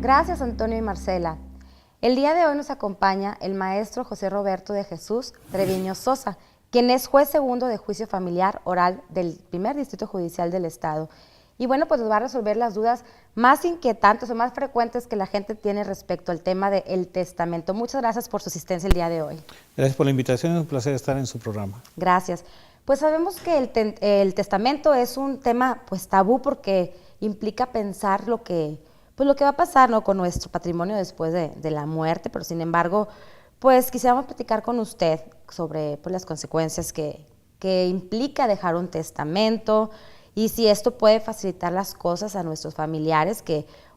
Gracias, Antonio y Marcela. El día de hoy nos acompaña el maestro José Roberto de Jesús Treviño Sosa, quien es juez segundo de juicio familiar oral del primer distrito judicial del estado. Y bueno, pues nos va a resolver las dudas más inquietantes o más frecuentes que la gente tiene respecto al tema del testamento. Muchas gracias por su asistencia el día de hoy. Gracias por la invitación, es un placer estar en su programa. Gracias. Pues sabemos que el testamento es un tema pues tabú porque implica pensar lo que va a pasar, ¿no?, con nuestro patrimonio después de la muerte, pero sin embargo, pues quisiéramos platicar con usted sobre pues, las consecuencias que implica dejar un testamento y si esto puede facilitar las cosas a nuestros familiares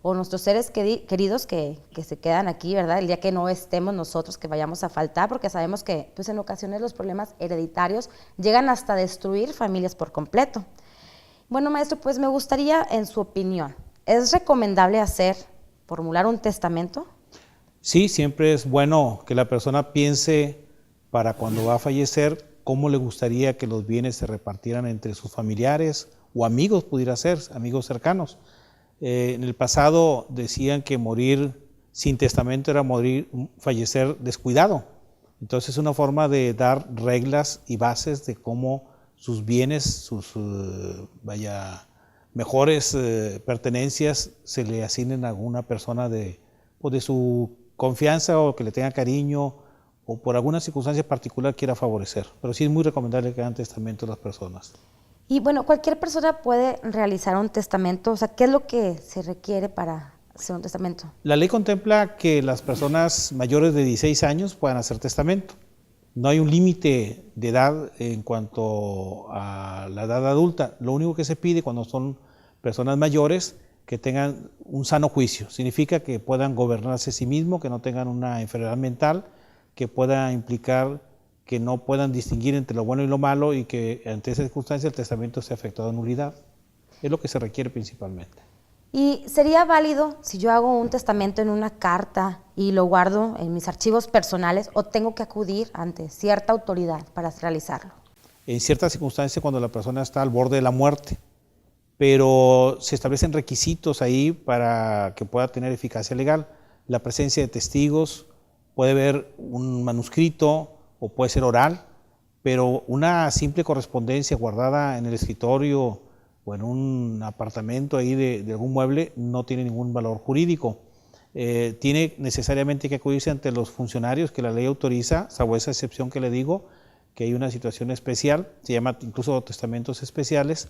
o nuestros seres queridos que se quedan aquí, ¿verdad? El día que no estemos nosotros, que vayamos a faltar, porque sabemos que pues, en ocasiones los problemas hereditarios llegan hasta destruir familias por completo. Bueno, maestro, pues me gustaría, en su opinión, ¿es recomendable formular un testamento? Sí, siempre es bueno que la persona piense para cuando va a fallecer cómo le gustaría que los bienes se repartieran entre sus familiares o amigos, pudiera ser, amigos cercanos. En el pasado decían que morir sin testamento era fallecer descuidado. Entonces es una forma de dar reglas y bases de cómo sus bienes, sus mejores pertenencias se le asignen a alguna persona de su confianza o que le tenga cariño o por alguna circunstancia particular quiera favorecer. Pero sí es muy recomendable que hagan testamento las personas. Y bueno, ¿cualquier persona puede realizar un testamento? O sea, ¿qué es lo que se requiere para hacer un testamento? La ley contempla que las personas mayores de 16 años puedan hacer testamento. No hay un límite de edad en cuanto a la edad adulta. Lo único que se pide cuando son personas mayores que tengan un sano juicio. Significa que puedan gobernarse a sí mismos, que no tengan una enfermedad mental, que pueda implicar que no puedan distinguir entre lo bueno y lo malo y que ante esa circunstancia el testamento sea efectuado a nulidad. Es lo que se requiere principalmente. ¿Y sería válido si yo hago un testamento en una carta y lo guardo en mis archivos personales o tengo que acudir ante cierta autoridad para realizarlo? En ciertas circunstancias cuando la persona está al borde de la muerte, pero se establecen requisitos ahí para que pueda tener eficacia legal. La presencia de testigos, puede haber un manuscrito o puede ser oral, pero una simple correspondencia guardada en el escritorio o en un apartamento ahí de algún mueble no tiene ningún valor jurídico. Tiene necesariamente que acudirse ante los funcionarios que la ley autoriza, salvo esa excepción que le digo, que hay una situación especial, se llama incluso testamentos especiales.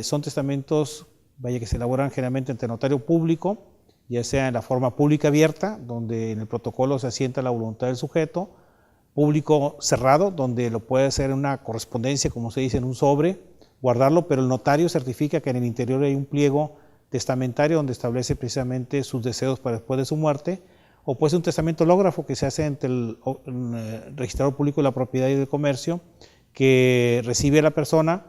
Son testamentos que se elaboran generalmente ante notario público, ya sea en la forma pública abierta, donde en el protocolo se asienta la voluntad del sujeto, público cerrado, donde lo puede hacer en una correspondencia, como se dice, en un sobre, guardarlo, pero el notario certifica que en el interior hay un pliego testamentario donde establece precisamente sus deseos para después de su muerte, o puede ser un testamento hológrafo que se hace ante el registrador público de la propiedad y del comercio, que recibe a la persona,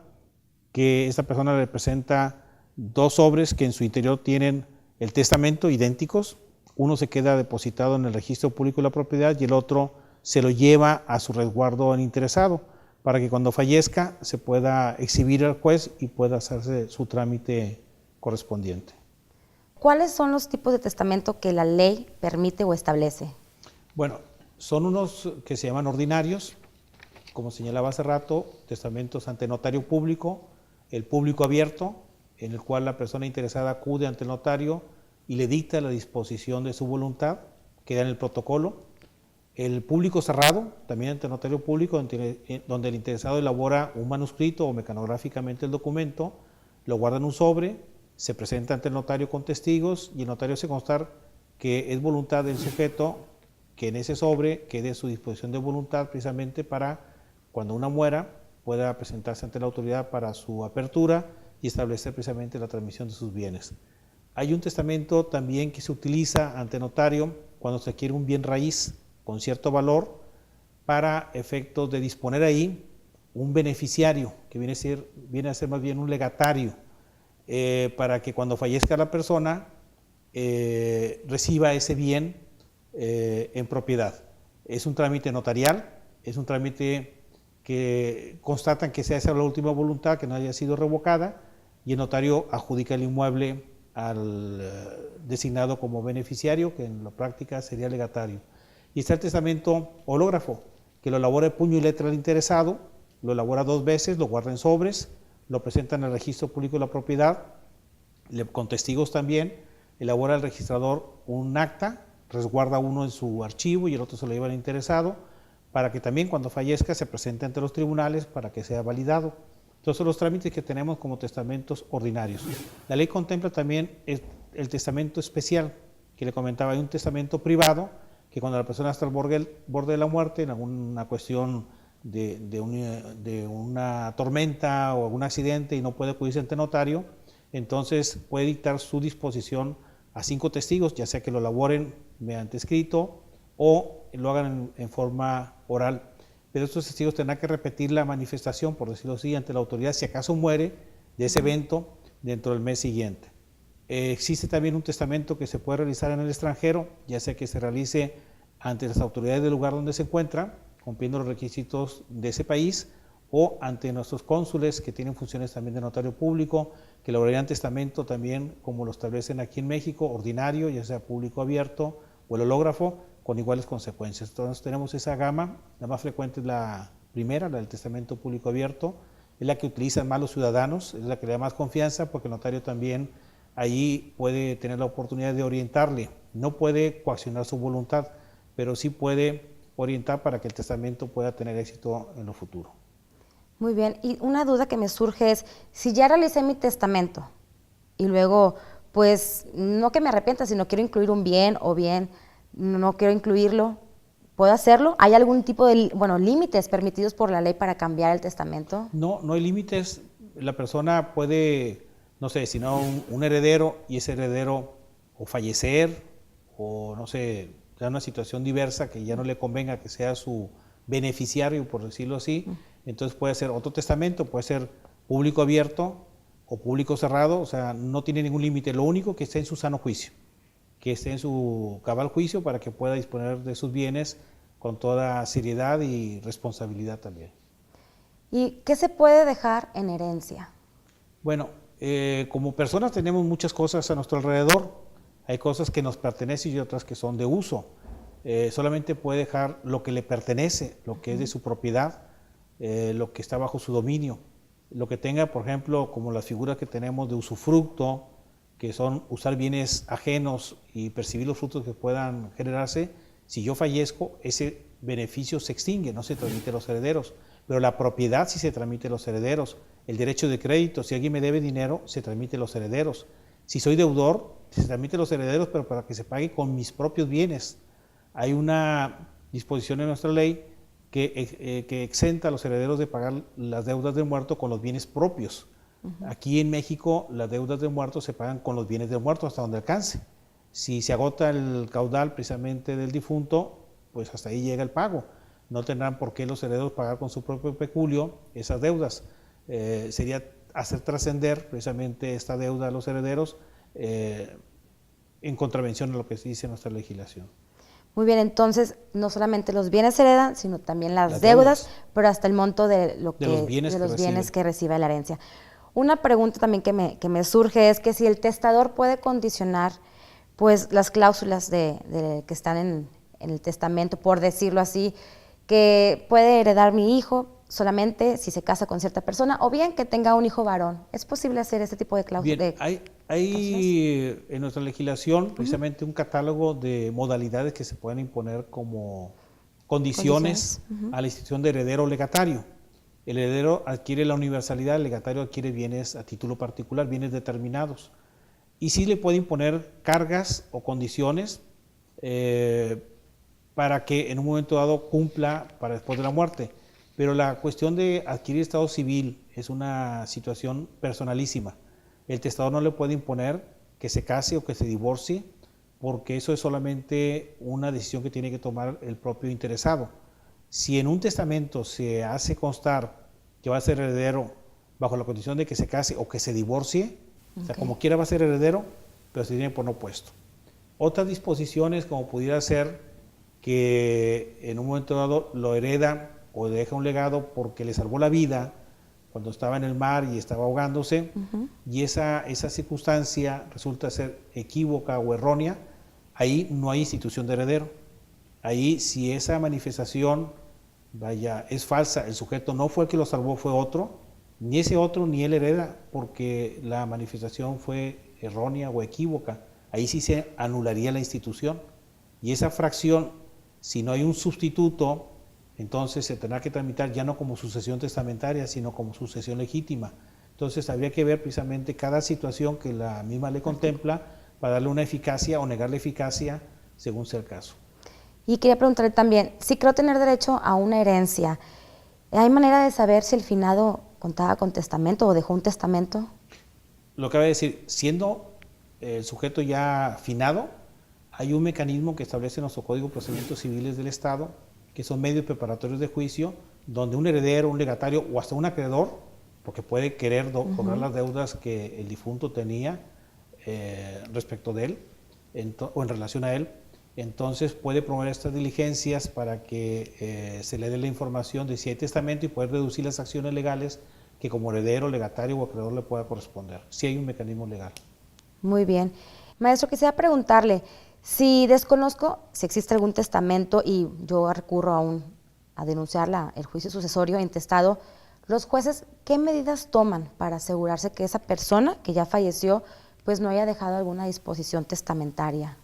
que esta persona le presenta dos sobres que en su interior tienen el testamento idénticos. Uno se queda depositado en el registro público de la propiedad y el otro se lo lleva a su resguardo al interesado para que cuando fallezca se pueda exhibir al juez y pueda hacerse su trámite correspondiente. ¿Cuáles son los tipos de testamento que la ley permite o establece? Bueno, son unos que se llaman ordinarios, como señalaba hace rato, testamentos ante notario público, el público abierto, en el cual la persona interesada acude ante el notario y le dicta la disposición de su voluntad, queda en el protocolo. El público cerrado, también ante el notario público, donde el interesado elabora un manuscrito o mecanográficamente el documento, lo guarda en un sobre, se presenta ante el notario con testigos y el notario hace constar que es voluntad del sujeto que en ese sobre quede su disposición de voluntad precisamente para cuando una muera pueda presentarse ante la autoridad para su apertura y establecer precisamente la transmisión de sus bienes. Hay un testamento también que se utiliza ante notario cuando se adquiere un bien raíz con cierto valor para efectos de disponer ahí un beneficiario, que viene a ser más bien un legatario, para que cuando fallezca la persona reciba ese bien en propiedad. Es un trámite notarial, es un trámite que constatan que sea esa la última voluntad, que no haya sido revocada, y el notario adjudica el inmueble al designado como beneficiario, que en la práctica sería legatario. Y está el testamento hológrafo, que lo elabora el puño y letra del interesado, lo elabora 2 veces, lo guarda en sobres, lo presenta en el registro público de la propiedad, con testigos también, elabora el registrador un acta, resguarda uno en su archivo y el otro se lo lleva al interesado, para que también cuando fallezca se presente ante los tribunales para que sea validado. Entonces son los trámites que tenemos como testamentos ordinarios. La ley contempla también el testamento especial, que le comentaba, hay un testamento privado, que cuando la persona está al borde de la muerte, en alguna cuestión de una tormenta o algún accidente y no puede acudirse ante notario, entonces puede dictar su disposición a 5 testigos, ya sea que lo elaboren mediante escrito o lo hagan en forma oral. Pero estos testigos tendrán que repetir la manifestación, por decirlo así, ante la autoridad si acaso muere de ese evento dentro del mes siguiente. Existe también un testamento que se puede realizar en el extranjero, ya sea que se realice ante las autoridades del lugar donde se encuentra, cumpliendo los requisitos de ese país, o ante nuestros cónsules que tienen funciones también de notario público, que elaborarían testamento también como lo establecen aquí en México, ordinario, ya sea público abierto o el hológrafo, con iguales consecuencias. Entonces tenemos esa gama, la más frecuente es la primera, la del testamento público abierto, es la que utilizan más los ciudadanos, es la que le da más confianza porque el notario también ahí puede tener la oportunidad de orientarle, no puede coaccionar su voluntad, pero sí puede orientar para que el testamento pueda tener éxito en lo futuro. Muy bien, y una duda que me surge es, si ya realicé mi testamento y luego, pues, no que me arrepienta, sino quiero incluir un bien o bien no quiero incluirlo, ¿puedo hacerlo? ¿Hay algún tipo de, límites permitidos por la ley para cambiar el testamento? No, no hay límites. La persona puede, no sé, si no un heredero y ese heredero o fallecer o, no sé, da una situación diversa que ya no le convenga que sea su beneficiario, por decirlo así, entonces puede ser otro testamento, puede ser público abierto o público cerrado, o sea, no tiene ningún límite, lo único que esté en su sano juicio, que esté en su cabal juicio para que pueda disponer de sus bienes con toda seriedad y responsabilidad también. ¿Y qué se puede dejar en herencia? Bueno, como personas tenemos muchas cosas a nuestro alrededor, hay cosas que nos pertenecen y otras que son de uso. Solamente puede dejar lo que le pertenece, lo que es de su propiedad, lo que está bajo su dominio. Lo que tenga, por ejemplo, como las figuras que tenemos de usufructo, que son usar bienes ajenos y percibir los frutos que puedan generarse, si yo fallezco, ese beneficio se extingue, no se transmite a los herederos, pero la propiedad sí se transmite a los herederos. El derecho de crédito, si alguien me debe dinero, se transmite a los herederos. Si soy deudor, se transmite a los herederos, pero para que se pague con mis propios bienes. Hay una disposición en nuestra ley que exenta a los herederos de pagar las deudas del muerto con los bienes propios. Aquí en México las deudas del muerto se pagan con los bienes del muerto hasta donde alcance. Si se agota el caudal precisamente del difunto, pues hasta ahí llega el pago. No tendrán por qué los herederos pagar con su propio peculio esas deudas. Sería hacer trascender precisamente esta deuda a los herederos en contravención a lo que dice nuestra legislación. Muy bien, entonces no solamente los bienes se heredan, sino también las deudas, pero hasta el monto de los bienes que reciba la herencia. Una pregunta también que me surge es que si el testador puede condicionar pues las cláusulas que están en el testamento, por decirlo así, que puede heredar mi hijo solamente si se casa con cierta persona, o bien que tenga un hijo varón. ¿Es posible hacer este tipo de cláusulas? Bien, hay en nuestra legislación precisamente un catálogo de modalidades que se pueden imponer como condiciones a la institución de heredero o legatario. El heredero adquiere la universalidad, el legatario adquiere bienes a título particular, bienes determinados. Y sí le puede imponer cargas o condiciones para que en un momento dado cumpla para después de la muerte. Pero la cuestión de adquirir estado civil es una situación personalísima. El testador no le puede imponer que se case o que se divorcie, porque eso es solamente una decisión que tiene que tomar el propio interesado. Si en un testamento se hace constar que va a ser heredero bajo la condición de que se case o que se divorcie, o sea, como quiera va a ser heredero, pero se tiene por no puesto. Otras disposiciones, como pudiera ser que en un momento dado lo hereda o deja un legado porque le salvó la vida cuando estaba en el mar y estaba ahogándose, y esa circunstancia resulta ser equívoca o errónea, ahí no hay institución de heredero. Ahí, si esa manifestación, es falsa, el sujeto no fue el que lo salvó, fue otro, ni ese otro ni él hereda, porque la manifestación fue errónea o equívoca. Ahí sí se anularía la institución. Y esa fracción, si no hay un sustituto, entonces se tendrá que tramitar ya no como sucesión testamentaria, sino como sucesión legítima. Entonces habría que ver precisamente cada situación que la misma ley contempla para darle una eficacia o negarle eficacia según sea el caso. Y quería preguntarle también, si creo tener derecho a una herencia, ¿hay manera de saber si el finado contaba con testamento o dejó un testamento? Lo que voy a decir, siendo el sujeto ya finado, hay un mecanismo que establece nuestro Código de Procedimientos Civiles del Estado, que son medios preparatorios de juicio, donde un heredero, un legatario o hasta un acreedor, porque puede querer cobrar las deudas que el difunto tenía respecto de él o en relación a él, entonces puede promover estas diligencias para que se le dé la información de si hay testamento y poder reducir las acciones legales que como heredero, legatario o acreedor le pueda corresponder. Si hay un mecanismo legal. Muy bien. Maestro, quisiera preguntarle, si desconozco si existe algún testamento y yo recurro a denunciar el juicio sucesorio intestado, los jueces, ¿qué medidas toman para asegurarse que esa persona que ya falleció pues no haya dejado alguna disposición testamentaria?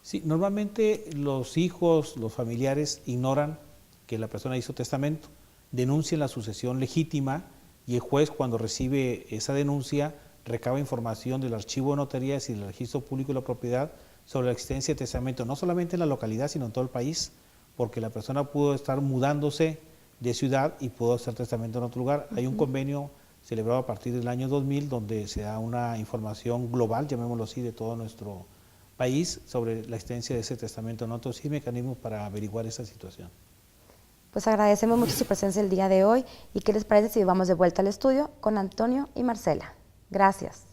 Sí, normalmente los hijos, los familiares ignoran que la persona hizo testamento, denuncian la sucesión legítima y el juez, cuando recibe esa denuncia, recaba información del archivo de notarías y del registro público de la propiedad sobre la existencia de testamento, no solamente en la localidad, sino en todo el país, porque la persona pudo estar mudándose de ciudad y pudo hacer testamento en otro lugar. Hay un convenio celebrado a partir del año 2000 donde se da una información global, llamémoslo así, de todo nuestro país sobre la existencia de ese testamento. Nosotros sí hay mecanismos para averiguar esa situación. Pues agradecemos mucho su presencia el día de hoy y ¿qué les parece si vamos de vuelta al estudio con Antonio y Marcela? Gracias.